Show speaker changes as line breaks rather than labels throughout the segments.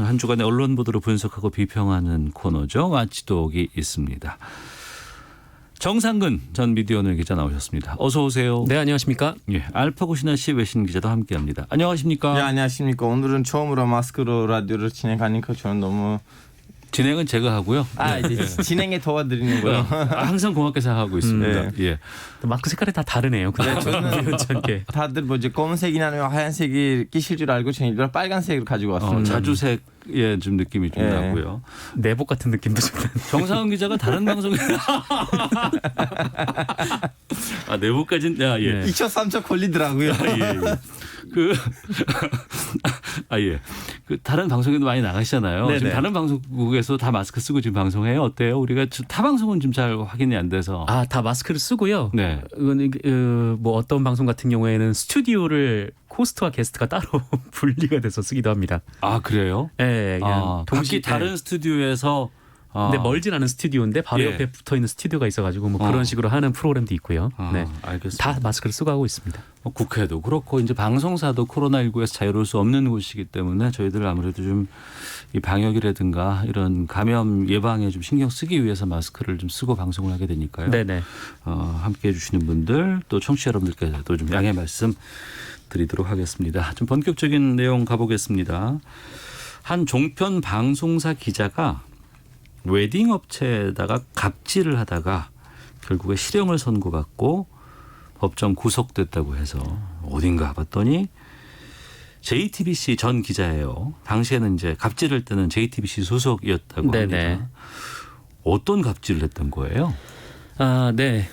한 주간의 언론 보도를 분석하고 비평하는 코너죠. 와치독이 있습니다. 정상근 전 미디어오늘 기자 나오셨습니다. 어서 오세요.
네, 안녕하십니까?
예, 알파고 신하씨 외신 기자도 함께합니다. 안녕하십니까?
네, 안녕하십니까. 오늘은 처음으로 마스크로 라디오를 진행하니까 저는 너무
진행은 제가 하고요.
이제 진행에 도와드리는 거요.
항상 고맙게 생각하고 있습니다.
네.
예.
마스크 색깔이 다 다르네요.
네, 저는 다들 뭐 이제 검은색이나 아니면 하얀색이 끼실 줄 알고 저는 일부러 빨간색을 가지고 왔습니다.
자주색의 좀 느낌이 좀 나고요.
내복 같은 느낌도 좀.
정상훈 기자가 다른 방송에 내부까지는 예.
2초 3초 걸리더라고요.
예. 그 다른 방송에도 많이 나가시잖아요.
네네.
지금 다른 방송국에서 다 마스크 쓰고 지금 방송해요. 어때요? 우리가 타 방송은 좀 잘 확인이 안 돼서.
다 마스크를 쓰고요.
네.
뭐 어떤 방송 같은 경우에는 스튜디오를 호스트와 게스트가 따로 분리가 돼서 쓰기도 합니다.
아, 그래요?
네, 그냥
동시 다른 스튜디오에서.
근데 멀진 않은 스튜디오인데 바로
예.
옆에 붙어 있는 스튜디오가 있어가지고 뭐 그런 식으로 하는 프로그램도 있고요. 네,
알겠습니다.
다 마스크를 쓰고 하고 있습니다.
국회도 그렇고 이제 방송사도 코로나19에서 자유로울 수 없는 곳이기 때문에 저희들 아무래도 좀 이 방역이라든가 이런 감염 예방에 좀 신경 쓰기 위해서 마스크를 좀 쓰고 방송을 하게 되니까요.
네네.
함께해 주시는 분들 또 청취자 여러분들께서도 좀 양해 말씀 드리도록 하겠습니다. 좀 본격적인 내용 가보겠습니다. 한 종편 방송사 기자가 웨딩 업체에다가 갑질을 하다가 결국에 실형을 선고받고 법정 구속됐다고 해서 어딘가 봤더니 JTBC 전 기자예요. 당시에는 이제 갑질할 때는 JTBC 소속이었다고 합니다. 어떤 갑질을 했던 거예요?
네.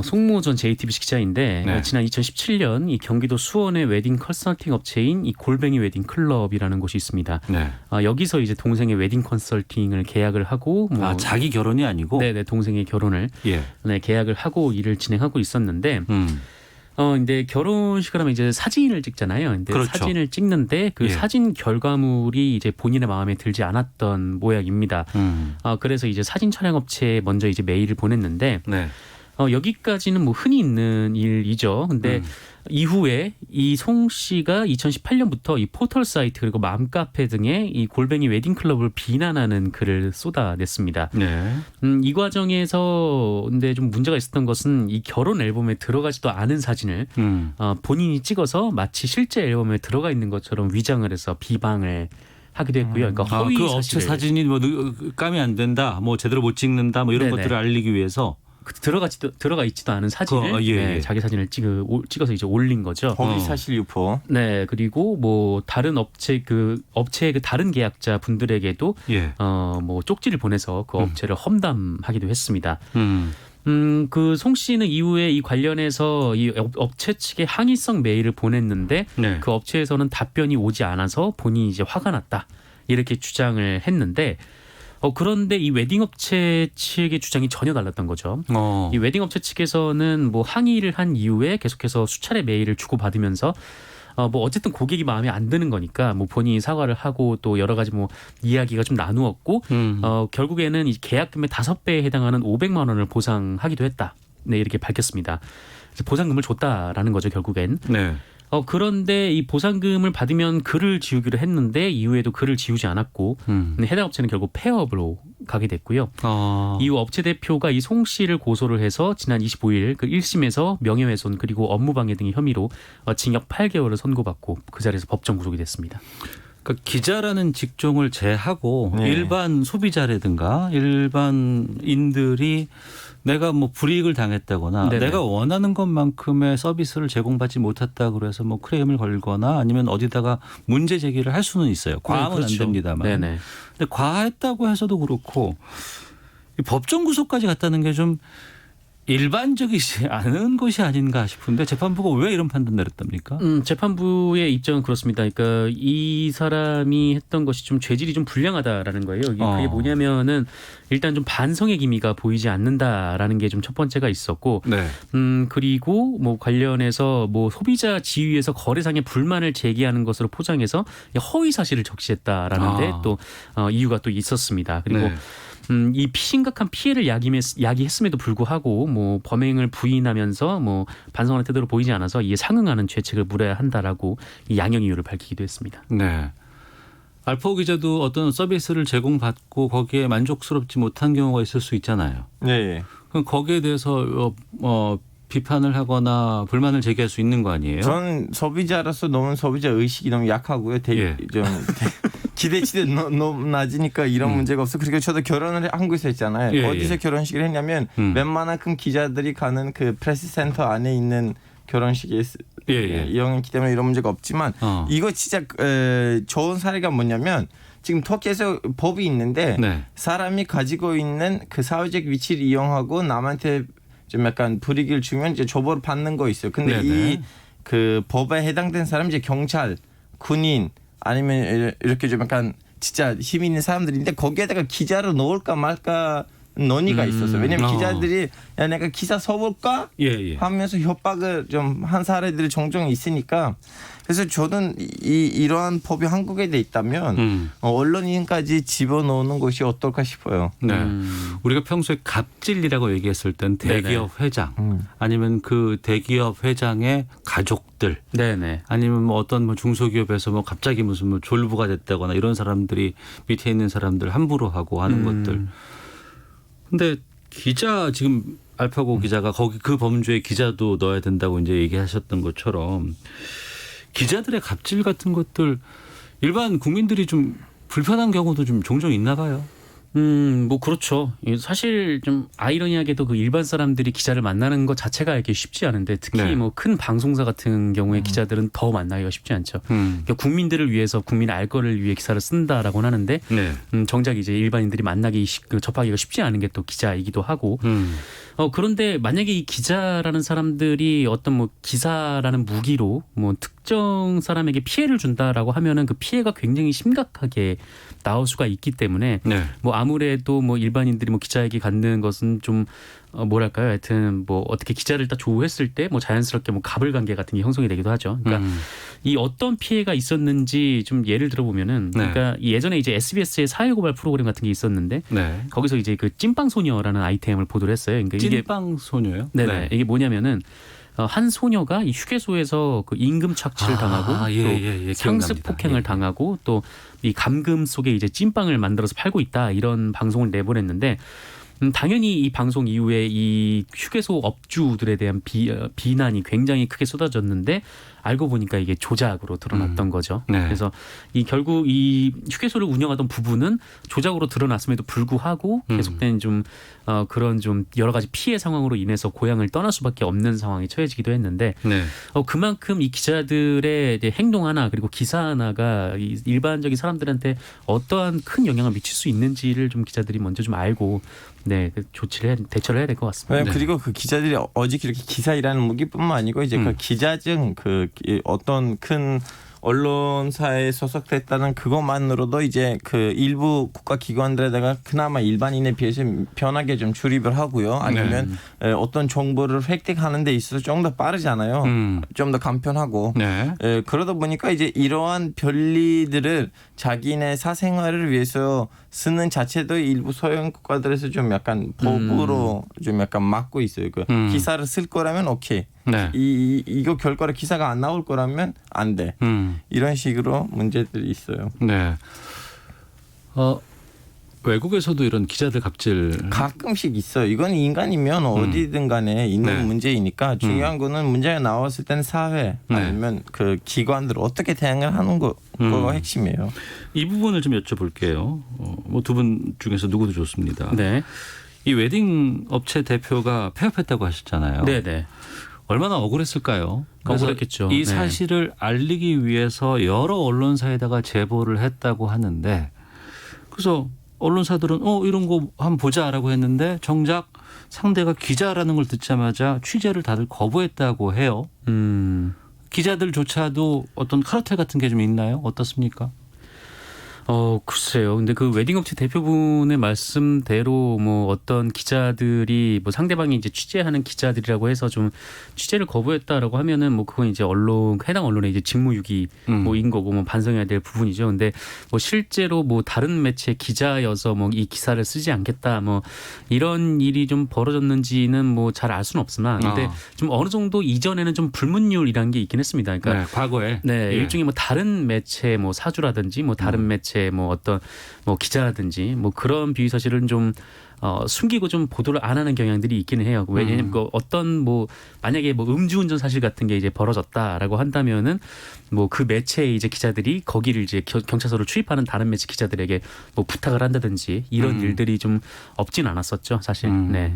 송모 전 JTBC 기자인데
네.
지난 2017년 이 경기도 수원의 웨딩 컨설팅 업체인 이 골뱅이 웨딩 클럽이라는 곳이 있습니다.
네.
여기서 이제 동생의 웨딩 컨설팅을 계약을 하고
자기 결혼이 아니고
네네 동생의 결혼을
예.
계약을 하고 일을 진행하고 있었는데 근데 결혼식을 하면 이제 사진을 찍잖아요. 근데
그렇죠.
사진을 찍는데 그 사진 결과물이 이제 본인의 마음에 들지 않았던 모양입니다. 그래서 이제 사진 촬영 업체에 먼저 이제 메일을 보냈는데
네.
여기까지는 뭐 흔히 있는 일이죠. 근데 이후에 이 송 씨가 2018년부터 이 포털 사이트 그리고 맘카페 등에 이 골뱅이 웨딩 클럽을 비난하는 글을 쏟아냈습니다.
네.
이 과정에서 근데 좀 문제가 있었던 것은 이 결혼 앨범에 들어가지도 않은 사진을 본인이 찍어서 마치 실제 앨범에 들어가 있는 것처럼 위장을 해서 비방을 하기도 했고요. 그러니까 허위
그 업체 사진이 뭐 감이 안 된다, 뭐 제대로 못 찍는다, 뭐 이런 것들을 알리기 위해서.
들어가 있지도 않은 사진을 자기 사진을 찍어서 이제 올린 거죠.
허위 사실 유포.
네, 그리고 뭐 다른 업체의 그 다른 계약자 분들에게도 뭐 쪽지를 보내서 그 업체를 험담하기도 했습니다. 그 송 씨는 이후에 이 관련해서 이 업체 측에 항의성 메일을 보냈는데 그 업체에서는 답변이 오지 않아서 본인이 이제 화가 났다 이렇게 주장을 했는데. 그런데 이 웨딩업체 측의 주장이 전혀 달랐던 거죠. 이 웨딩업체 측에서는 뭐 항의를 한 이후에 계속해서 수차례 메일을 주고받으면서 뭐 어쨌든 고객이 마음에 안 드는 거니까 뭐 본인이 사과를 하고 또 여러 가지 뭐 이야기가 좀 나누었고 결국에는 이 계약금의 5배에 해당하는 500만 원을 보상하기도 했다. 네, 이렇게 밝혔습니다. 그래서 보상금을 줬다라는 거죠, 결국엔. 네. 그런데 이 보상금을 받으면 글을 지우기로 했는데 이후에도 글을 지우지 않았고 해당 업체는 결국 폐업으로 가게 됐고요. 이후 업체 대표가 이 송 씨를 고소를 해서 지난 25일 그 1심에서 명예훼손 그리고 업무방해 등의 혐의로 징역 8개월을 선고받고 그 자리에서 법정 구속이 됐습니다.
그러니까 기자라는 직종을 제하고 일반 소비자라든가 일반인들이 내가 뭐 불이익을 당했다거나 내가 원하는 것만큼의 서비스를 제공받지 못했다고 해서 뭐 크레임을 걸거나 아니면 어디다가 문제 제기를 할 수는 있어요. 과하면 안 됩니다만. 근데 과했다고 해서도 그렇고 법정 구속까지 갔다는 게 좀 일반적이지 않은 것이 아닌가 싶은데 재판부가 왜 이런 판단 내렸답니까?
재판부의 입장은 그렇습니다. 그러니까 이 사람이 했던 것이 좀 죄질이 좀 불량하다라는 거예요. 그게 뭐냐면은 일단 좀 반성의 기미가 보이지 않는다라는 게 좀 첫 번째가 있었고, 그리고 뭐 관련해서 뭐 소비자 지위에서 거래상의 불만을 제기하는 것으로 포장해서 허위 사실을 적시했다라는데 또 이유가 또 있었습니다. 그리고 이 심각한 피해를 야기했음에도 불구하고 뭐 범행을 부인하면서 뭐 반성하는 태도를 보이지 않아서 이에 상응하는 죄책을 물어야 한다라고 이 양형 이유를 밝히기도 했습니다.
네. 알파고 기자도 어떤 서비스를 제공받고 거기에 만족스럽지 못한 경우가 있을 수 있잖아요.
네.
그럼 거기에 대해서 비판을 하거나 불만을 제기할 수 있는 거 아니에요?
저는 소비자로서 너무 소비자 의식이 너무 약하고요. 좀 기대치도 너무 낮으니까 이런 문제가 없어. 그리고 저도 결혼을 한국에서 했잖아요. 어디서 결혼식을 했냐면 웬만한 기자들이 가는 그 프레스 센터 안에 있는 결혼식에 이용했기 때문에 이런 문제가 없지만 이거 진짜 좋은 사례가 뭐냐면 지금 터키에서 법이 있는데 사람이 가지고 있는 그 사회적 위치를 이용하고 남한테 좀 약간 불이익을 주면 이제 처벌을 받는 거 있어요. 근데 이 그 법에 해당된 사람이 이제 경찰, 군인 아니면 이렇게 좀 약간 진짜 힘 있는 사람들인데 거기에다가 기자를 넣을까 말까 논의가 있었어요. 왜냐면 기자들이 야 내가 기사 써볼까 하면서 협박을 좀 한 사례들이 종종 있으니까 그래서 저는 이러한 법이 한국에 돼 있다면 언론인까지 집어넣는 것이 어떨까 싶어요.
네. 우리가 평소에 갑질이라고 얘기했을 땐 대기업 회장 아니면 그 대기업 회장의 가족들 아니면 뭐 어떤 뭐 중소기업에서 뭐 갑자기 무슨 뭐 졸부가 됐다거나 이런 사람들이 밑에 있는 사람들 함부로 하고 하는 것들. 근데 기자 지금 알파고 기자가 거기 그 범주에 기자도 넣어야 된다고 이제 얘기하셨던 것처럼 기자들의 갑질 같은 것들 일반 국민들이 좀 불편한 경우도 좀 종종 있나 봐요.
뭐 그렇죠. 사실 좀 아이러니하게도 그 일반 사람들이 기자를 만나는 것 자체가 이렇게 쉽지 않은데 특히 뭐 큰 방송사 같은 경우에 기자들은 더 만나기가 쉽지 않죠. 그러니까 국민들을 위해서 국민의 알 거를 위해 기사를 쓴다라고는 하는데 정작 이제 일반인들이 접하기가 쉽지 않은 게 또 기자이기도 하고. 그런데 만약에 이 기자라는 사람들이 어떤 뭐 기사라는 무기로 뭐 특정 사람에게 피해를 준다라고 하면은 그 피해가 굉장히 심각하게 나올 수가 있기 때문에 뭐 아무래도 뭐 일반인들이 뭐 기자에게 갖는 것은 좀 뭐랄까요? 하여튼 뭐 어떻게 기자를 딱 조우했을 때 뭐 자연스럽게 뭐 갑을 관계 같은 게 형성이 되기도 하죠. 그러니까 이 어떤 피해가 있었는지 좀 예를 들어보면은 그러니까 예전에 이제 SBS의 사회고발 프로그램 같은 게 있었는데 거기서 이제 그 찐빵 소녀라는 아이템을 보도를 했어요. 그러니까
찐빵 소녀요?
네네. 이게 뭐냐면은 한 소녀가 이 휴게소에서 그 임금 착취를 당하고 또 상습 폭행을 당하고 또 이 감금 속에 이제 찐빵을 만들어서 팔고 있다 이런 방송을 내보냈는데 당연히 이 방송 이후에 이 휴게소 업주들에 대한 비난이 굉장히 크게 쏟아졌는데 알고 보니까 이게 조작으로 드러났던 거죠. 그래서 결국 이 휴게소를 운영하던 부부는 조작으로 드러났음에도 불구하고 계속된 좀 그런 좀 여러 가지 피해 상황으로 인해서 고향을 떠날 수밖에 없는 상황에 처해지기도 했는데 그만큼 이 기자들의 이제 행동 하나 그리고 기사 하나가 일반적인 사람들한테 어떠한 큰 영향을 미칠 수 있는지를 좀 기자들이 먼저 좀 알고 대처를 해야 될 것 같습니다.
그리고 그 기자들이 오직 이렇게 기사이라는 무기뿐만 아니고 이제 그 기자증 어떤 큰 언론사에 소속됐다는 그것만으로도 이제 그 일부 국가기관들에다가 그나마 일반인에 비해서 편하게 좀 출입을 하고요. 아니면 어떤 정보를 획득하는 데 있어서 좀 더 빠르잖아요. 좀 더 간편하고. 그러다 보니까 이제 이러한 변리들을 자기네 사생활을 위해서 쓰는 자체도 일부 소형 국가들에서 좀 약간 법으로 좀 약간 막고 있어요. 그 기사를 쓸 거라면 오케이. 이거 결과로 기사가 안 나올 거라면 안 돼. 이런 식으로 문제들이 있어요.
외국에서도 이런 기자들 갑질
가끔씩 있어요. 이건 인간이면 어디든 간에 있는 문제이니까 중요한 거는 문제가 나왔을 때는 사회 아니면 그 기관들 어떻게 대응을 하는 거가 핵심이에요.
이 부분을 좀 여쭤볼게요. 뭐 두 분 중에서 누구도 좋습니다. 이 웨딩 업체 대표가 폐업했다고 하셨잖아요. 얼마나 억울했을까요?
억울했겠죠.
이 사실을 알리기 위해서 여러 언론사에다가 제보를 했다고 하는데 그래서 언론사들은 이런 거 한번 보자라고 했는데 정작 상대가 기자라는 걸 듣자마자 취재를 다들 거부했다고 해요. 기자들조차도 어떤 카르텔 같은 게 좀 있나요? 어떻습니까?
글쎄요. 근데 그 웨딩업체 대표분의 말씀대로 뭐 어떤 기자들이 뭐 상대방이 이제 취재하는 기자들이라고 해서 좀 취재를 거부했다라고 하면은 뭐 그건 이제 해당 언론의 이제 직무유기 뭐인 거고 뭐 반성해야 될 부분이죠. 근데 뭐 실제로 뭐 다른 매체 기자여서 뭐 이 기사를 쓰지 않겠다 뭐 이런 일이 좀 벌어졌는지는 뭐 잘 알 수는 없으나 근데 좀 어느 정도 이전에는 좀 불문율이라는 게 있긴 했습니다. 그러니까
과거에
일종의 뭐 다른 매체 뭐 사주라든지 뭐 다른 매체 뭐 어떤 뭐 기자라든지 뭐 그런 비위 사실은 좀 숨기고 좀 보도를 안 하는 경향들이 있기는 해요. 왜냐하면 그 어떤 뭐 만약에 뭐 음주운전 사실 같은 게 이제 벌어졌다라고 한다면은 뭐 그 매체의 이제 기자들이 거기를 이제 경찰서로 출입하는 다른 매체 기자들에게 뭐 부탁을 한다든지 이런 일들이 좀 없진 않았었죠, 사실. 네.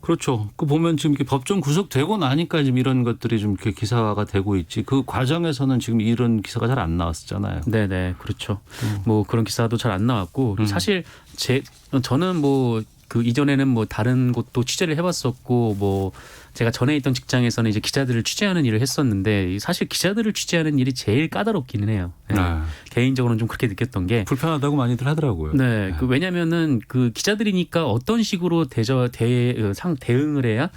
그렇죠. 그 보면 지금 이렇게 법정 구속되고 나니까 지금 이런 것들이 좀 이렇게 기사화가 되고 있지. 그 과정에서는 지금 이런 기사가 잘 안 나왔었잖아요.
네네, 그렇죠. 뭐 그런 기사도 잘 안 나왔고 사실 저는 뭐 그 이전에는 뭐 다른 곳도 취재를 해봤었고 뭐 제가 전에 있던 직장에서는 이제 기자들을 취재하는 일을 했었는데 사실 기자들을 취재하는 일이 제일 까다롭기는 해요. 네. 개인적으로는 좀 그렇게 느꼈던 게
불편하다고 많이들 하더라고요.
네, 그 왜냐면은 그 기자들이니까 어떤 식으로 대응을 해야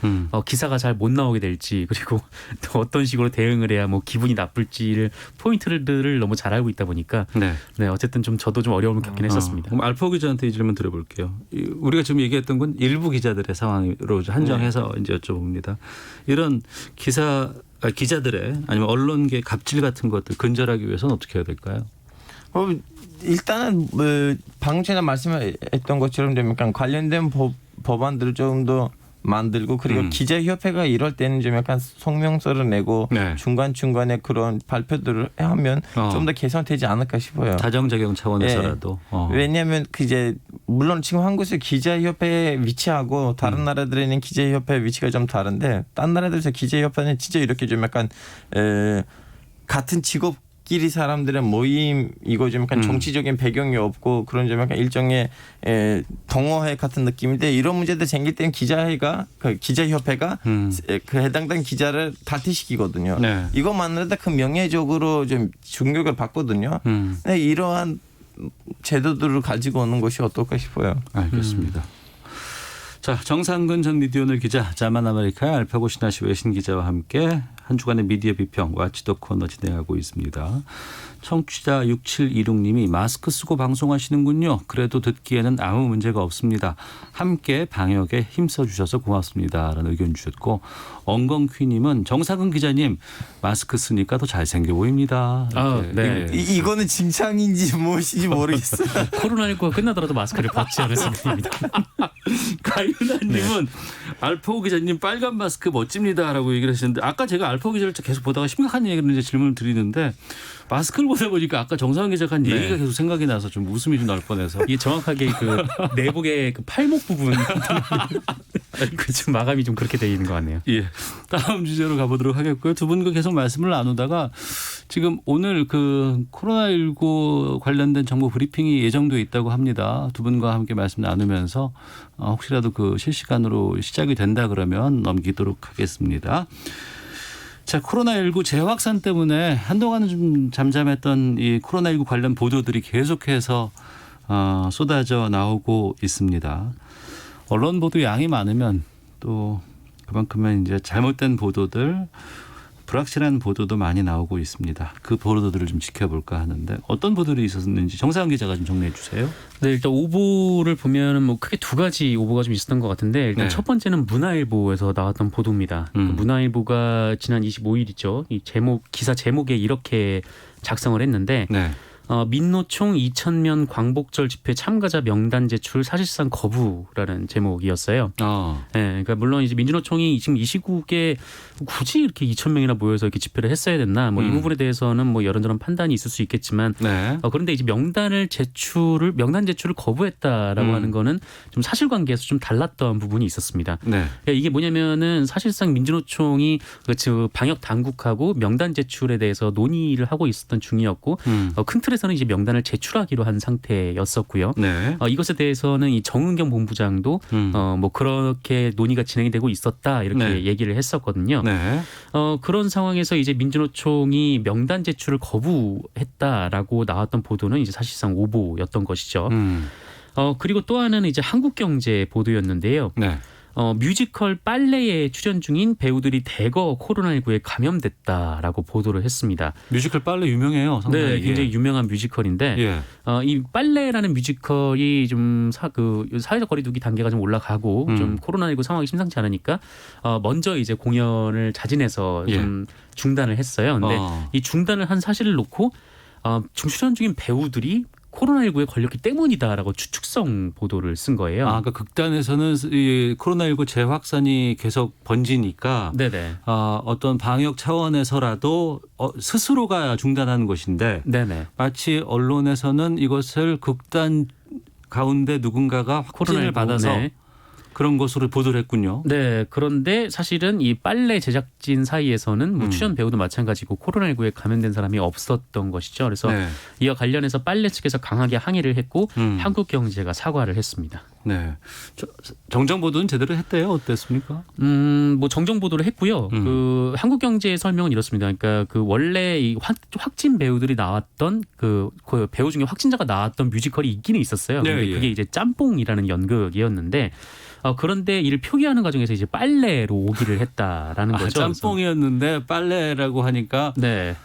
기사가 잘 못 나오게 될지 그리고 또 어떤 식으로 대응을 해야 뭐 기분이 나쁠지를 포인트들을 너무 잘 알고 있다 보니까 네, 어쨌든 좀 저도 좀 어려움을 겪긴 했었습니다.
그럼 알파고 기자한테 이 질문 드려볼게요. 우리가 지금 얘기했던 건 일부 기자들의 상황으로 한정해서 이제 여쭤봅니다. 이런 기자들의 아니면 언론계 갑질 같은 것들 근절하기 위해서는 어떻게 해야 될까요?
일단은 뭐 방금 전에 말씀했던 것처럼 좀 약간 관련된 법안들을 조금 더 만들고 그리고 기자협회가 이럴 때는 좀 약간 성명서를 내고 중간중간에 그런 발표들을 하면 좀 더 개선되지 않을까 싶어요.
자정작용 차원에서라도.
왜냐하면 그 이제 물론 지금 한국에서 기자협회 위치하고 다른 나라들에 있는 기자협회 위치가 좀 다른데 딴 나라들에서 기자협회는 진짜 이렇게 좀 약간 같은 직업끼리 사람들의 모임이고 좀 약간 정치적인 배경이 없고 그런 좀 약간 일종의 동호회 같은 느낌인데 이런 문제들 생길 때는 기자협회가 그 해당된 기자를 탈퇴시키거든요. 이것만으로도 그 명예적으로 좀 충격을 받거든요. 이러한 제도들을 가지고 오는 것이 어떨까 싶어요.
알겠습니다. 자, 정상근 전 미디어오늘 기자, 자만 아메리카의 알파고 신하시 외신 기자와 함께 한 주간의 미디어 비평 와치도 코너 진행하고 있습니다. 청취자 6726님이 마스크 쓰고 방송하시는군요. 그래도 듣기에는 아무 문제가 없습니다. 함께 방역에 힘써주셔서 고맙습니다. 라는 의견 주셨고 엉겅퀴님은 정상근 기자님 마스크 쓰니까 더 잘생겨 보입니다.
네.
이거는 칭찬인지 무엇인지 모르겠어요.
코로나19가 끝나더라도 마스크를 벗지 않았습니다.
가윤아님은 알파고 기자님 빨간 마스크 멋집니다라고 얘기를 하시는데 아까 제가 알파고 기자를 계속 보다가 심각한 얘기를 이제 질문을 드리는데 마스크를 보다 보니까 아까 정상근 기자가 한 얘기가 계속 생각이 나서 좀 웃음이 좀 날 뻔해서
이게 정확하게 그 내복의 그 팔목 부분 그 지금 마감이 좀 그렇게 돼 있는 것 같네요.
예, 다음 주제로 가보도록 하겠고요. 두 분과 계속 말씀을 나누다가 지금 오늘 그 코로나19 관련된 정보 브리핑이 예정돼 있다고 합니다. 두 분과 함께 말씀 나누면서 혹시라도 그 실시간으로 시작이 된다 그러면 넘기도록 하겠습니다. 자, 코로나19 재확산 때문에 한동안은 좀 잠잠했던 이 코로나19 관련 보도들이 계속해서 쏟아져 나오고 있습니다. 언론 보도 양이 많으면 또 그만큼은 이제 잘못된 보도들, 불확실한 보도도 많이 나오고 있습니다. 그 보도들을 좀 지켜볼까 하는데 어떤 보도들이 있었는지 정상근 기자가 좀 정리해 주세요.
네, 일단 오보를 보면은 뭐 크게 두 가지 오보가 좀 있었던 것 같은데 일단 첫 번째는 문화일보에서 나왔던 보도입니다. 문화일보가 지난 25일이죠. 이 기사 제목에 이렇게 작성을 했는데 민노총 2000년 광복절 집회 참가자 명단 제출 사실상 거부라는 제목이었어요. 네, 그러니까 물론 이제 민주노총이 지금 이 시국에 굳이 이렇게 2000명이나 모여서 이렇게 집회를 했어야 됐나 뭐 이 부분에 대해서는 뭐 이런저런 판단이 있을 수 있겠지만 그런데 이제 명단 제출을 거부했다라고 하는 거는 좀 사실관계에서 좀 달랐던 부분이 있었습니다. 그러니까 이게 뭐냐면은 사실상 민주노총이 그 방역 당국하고 명단 제출에 대해서 논의를 하고 있었던 중이었고 큰 틀에서 실무에서는 이제 명단을 제출하기로 한 상태였었고요.
네.
이것에 대해서는 이 정은경 본부장도 뭐 그렇게 논의가 진행이 되고 있었다 이렇게
네.
얘기를 했었거든요.
네.
그런 상황에서 이제 민주노총이 명단 제출을 거부했다라고 나왔던 보도는 이제 사실상 오보였던 것이죠. 그리고 또 하나는 이제 한국경제 보도였는데요.
네.
뮤지컬 빨래에 출연 중인 배우들이 대거 코로나19에 감염됐다라고 보도를 했습니다.
뮤지컬 빨래 유명해요. 상당히.
네, 굉장히 유명한 뮤지컬인데
예.
이 빨래라는 뮤지컬이 좀 사회적 거리두기 단계가 좀 올라가고 좀 코로나19 상황이 심상치 않으니까 먼저 이제 공연을 자진해서 좀 중단을 했어요. 근데 이 중단을 한 사실을 놓고 출연 중인 배우들이 코로나19에 걸렸기 때문이다라고 추측성 보도를 쓴 거예요.
그러니까 극단에서는 이 코로나19 재확산이 계속 번지니까
네네.
어떤 방역 차원에서라도 스스로가 중단하는 것인데
네네.
마치 언론에서는 이것을 극단 가운데 누군가가 확진을
코로나19,
받아서
네.
그런 것으로 보도를 했군요.
네, 그런데 사실은 이 빨래 제작진 사이에서는 뭐 출연 배우도 마찬가지고 코로나19에 감염된 사람이 없었던 것이죠. 그래서
네.
이와 관련해서 빨래 측에서 강하게 항의를 했고 한국경제가 사과를 했습니다.
네. 정정 보도는 제대로 했대요. 어땠습니까?
뭐 정정 보도를 했고요. 그 한국경제의 설명은 이렇습니다. 그러니까 그 원래 이 확진 배우들이 나왔던 그 배우 중에 확진자가 나왔던 뮤지컬이 있기는 있었어요. 근데
네,
그게
예.
이제 짬뽕이라는 연극이었는데 그런데 이를 표기하는 과정에서 이제 빨래로 오기를 했다라는 거죠.
짬뽕이었는데 빨래라고 하니까
네.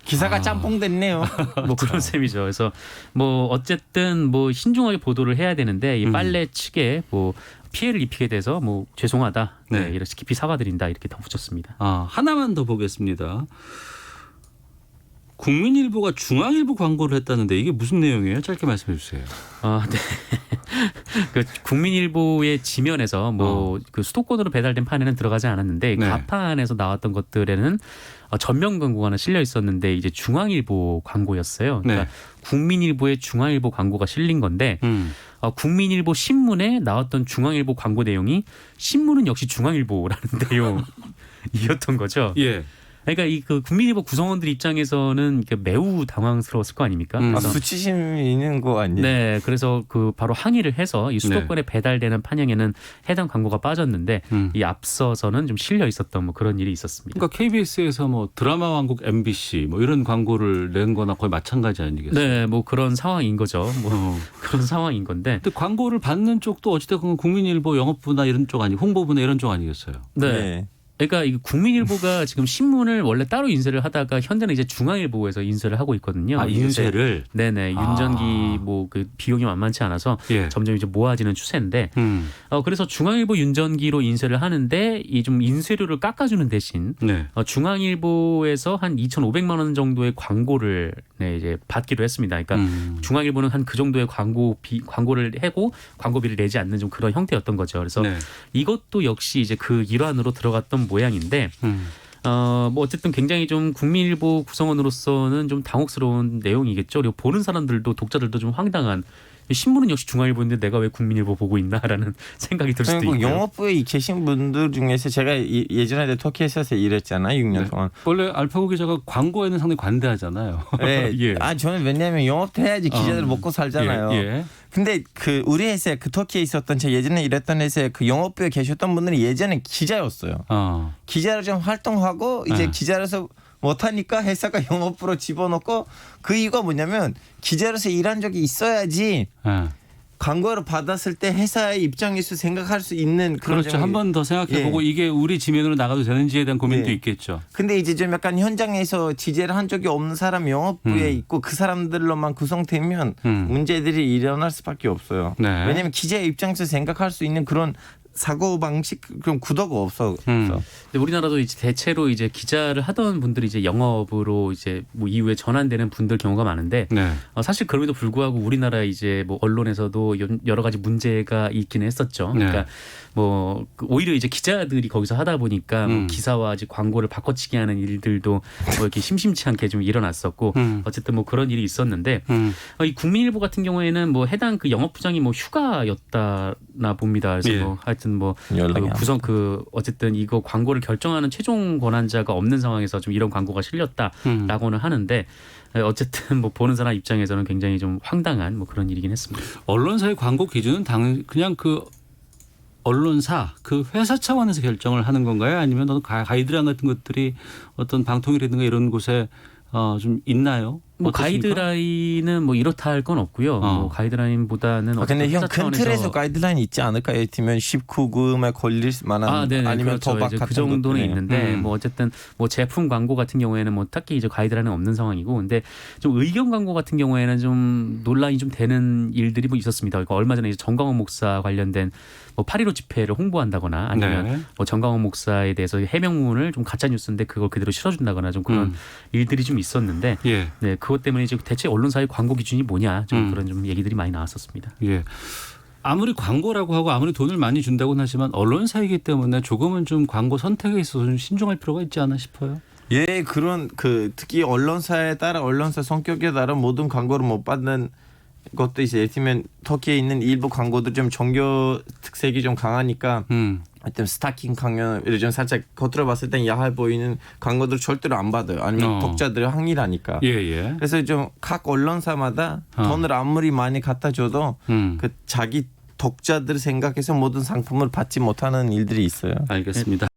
기사가 짬뽕 됐네요.
뭐 그런 셈이죠. 그래서 뭐 어쨌든 뭐 신중하게 보도를 해야 되는데 이 빨래 측에 뭐 피해를 입히게 돼서 뭐 죄송하다. 네. 이렇게 깊이 사과드린다. 이렇게 덧붙였습니다.
하나만 더 보겠습니다. 국민일보가 중앙일보 광고를 했다는데 이게 무슨 내용이에요? 짧게 말씀해 주세요.
네. 그 국민일보의 지면에서 뭐 그 수도권으로 배달된 판에는 들어가지 않았는데
네.
가판에서 나왔던 것들에는 전면 광고가 하나 실려 있었는데 이제 중앙일보 광고였어요. 그러니까
네.
국민일보의 중앙일보 광고가 실린 건데 국민일보 신문에 나왔던 중앙일보 광고 내용이 신문은 역시 중앙일보라는 내용이었던 거죠.
예.
그러니까 이 그 국민일보 구성원들 입장에서는 매우 당황스러웠을 거 아닙니까? 그래서
수치심이 있는 거 아니에요?
네, 그래서 그 바로 항의를 해서 이 수도권에 배달되는 판형에는 해당 광고가 빠졌는데 이 앞서서는 좀 실려 있었던 뭐 그런 일이 있었습니다.
그러니까 KBS에서 뭐 드라마 왕국 MBC 뭐 이런 광고를 낸 거나 거의 마찬가지 아니겠어요?
네, 뭐 그런 상황인 거죠. 뭐 그런 상황인 건데.
근데 광고를 받는 쪽도 어찌됐건 국민일보 영업부나 이런 쪽 아니 홍보부나 이런 쪽 아니겠어요?
네. 그러니까 이 국민일보가 지금 신문을 원래 따로 인쇄를 하다가 현재는 이제 중앙일보에서 인쇄를 하고 있거든요.
인쇄를.
네네. 윤전기 뭐 그 비용이 만만치 않아서 점점 이제 모아지는 추세인데. 그래서 중앙일보 윤전기로 인쇄를 하는데 이 좀 인쇄료를 깎아주는 대신 중앙일보에서 한 2,500만 원 정도의 광고를 이제 받기로 했습니다. 그러니까 중앙일보는 한 그 정도의 광고를 하고 광고비를 내지 않는 좀 그런 형태였던 거죠. 그래서 이것도 역시 이제 그 일환으로 들어갔던 모양인데 뭐 어쨌든 굉장히 좀 국민일보 구성원으로서는 좀 당혹스러운 내용이겠죠. 그리고 보는 사람들도 독자들도 좀 황당한 신문은 역시 중앙일보인데 내가 왜 국민일보 보고 있나라는 생각이 들 수도 있고요.
영업부에 계신 분들 중에서 제가 예전에 터키에서 일했잖아요. 6년 동안.
원래 알파고 기자가 광고에는 상당히 관대하잖아요.
네. 저는 왜냐하면 영업도 해야지 기자들 먹고 살잖아요. 근데 그 우리 회사에 그 터키에 있었던 제가 예전에 일했던 회사에 그 영업부에 계셨던 분들이 예전에 기자였어요. 기자로 좀 활동하고 이제 기자로서 못하니까 회사가 영업부로 집어넣고 그 이유가 뭐냐면 기자로서 일한 적이 있어야지 광고를 받았을 때 회사의 입장에서 생각할 수 있는 그런
그렇죠. 한 번 더 생각해보고 이게 우리 지면으로 나가도 되는지에 대한 고민도 있겠죠.
근데 이제 좀 약간 현장에서 지재를 한 적이 없는 사람 영업부에 있고 그 사람들로만 구성되면 문제들이 일어날 수밖에 없어요. 왜냐하면 기자의 입장에서 생각할 수 있는 그런 사고 방식 그런 구도가 없어.
근데 우리나라도 이제 대체로 이제 기자를 하던 분들이 이제 영업으로 이제 뭐 이후에 전환되는 분들 경우가 많은데 사실 그럼에도 불구하고 우리나라 이제 뭐 언론에서도 여러 가지 문제가 있기는 했었죠. 그러니까 뭐 오히려 이제 기자들이 거기서 하다 보니까 뭐 기사와 이제 광고를 바꿔치기 하는 일들도 뭐 이렇게 심심치 않게 좀 일어났었고 어쨌든 뭐 그런 일이 있었는데 이 국민일보 같은 경우에는 뭐 해당 그 영업부장이 뭐 휴가였다나 봅니다. 그래서 뭐 어쨌든 뭐
연락이 안
구성 어쨌든 이거 광고를 결정하는 최종 권한자가 없는 상황에서 좀 이런 광고가 실렸다라고는 하는데 어쨌든 뭐 보는 사람 입장에서는 굉장히 좀 황당한 뭐 그런 일이긴 했습니다.
언론사의 광고 기준은 그냥 그 언론사 그 회사 차원에서 결정을 하는 건가요? 아니면 어떤 가이드라인 같은 것들이 어떤 방통위라든가 이런 곳에 좀 있나요?
뭐
어떻습니까?
가이드라인은 뭐 이렇다 할 건 없고요. 뭐 가이드라인보다는
근데
회사
형 큰 틀에서 가이드라인 있지 않을까요? 예를 들면 19금에 걸릴 만한 아니면
그렇죠.
도박
이제
같은
그 정도는
것들이.
있는데 뭐 어쨌든 뭐 제품 광고 같은 경우에는 뭐 딱히 이제 가이드라인은 없는 상황이고 근데 좀 의견 광고 같은 경우에는 좀 논란이 좀 되는 일들이 뭐 있었습니다. 그러니까 얼마 전에 이제 정광훈 목사 관련된 뭐 8.15 집회를 홍보한다거나 아니면
네.
뭐 정광훈 목사에 대해서 해명문을 좀 가짜 뉴스인데 그걸 그대로 실어준다거나 좀 그런 일들이 좀 있었는데
예.
네 그것 때문에 이제 대체 언론사의 광고 기준이 뭐냐 좀 그런 좀 얘기들이 많이 나왔었습니다.
예. 아무리 광고라고 하고 아무리 돈을 많이 준다고는 하지만 언론사이기 때문에 조금은 좀 광고 선택에 있어서 좀 신중할 필요가 있지 않나 싶어요.
예, 그런 특히 언론사에 따라 언론사 성격에 따라 모든 광고를 못 받는 것도 있어요. 예를 들면 터키에 있는 일부 광고도 좀 종교 특색이 좀 강하니까 하여튼 스타킹 강연 예를 들면 살짝 겉으로 봤을 땐 야해 보이는 광고들 절대로 안 받아요. 아니면 독자들이 항의하니까.
예.
그래서 좀 각 언론사마다 돈을 아무리 많이 갖다 줘도 그 자기 독자들 생각해서 모든 상품을 받지 못하는 일들이 있어요.
알겠습니다.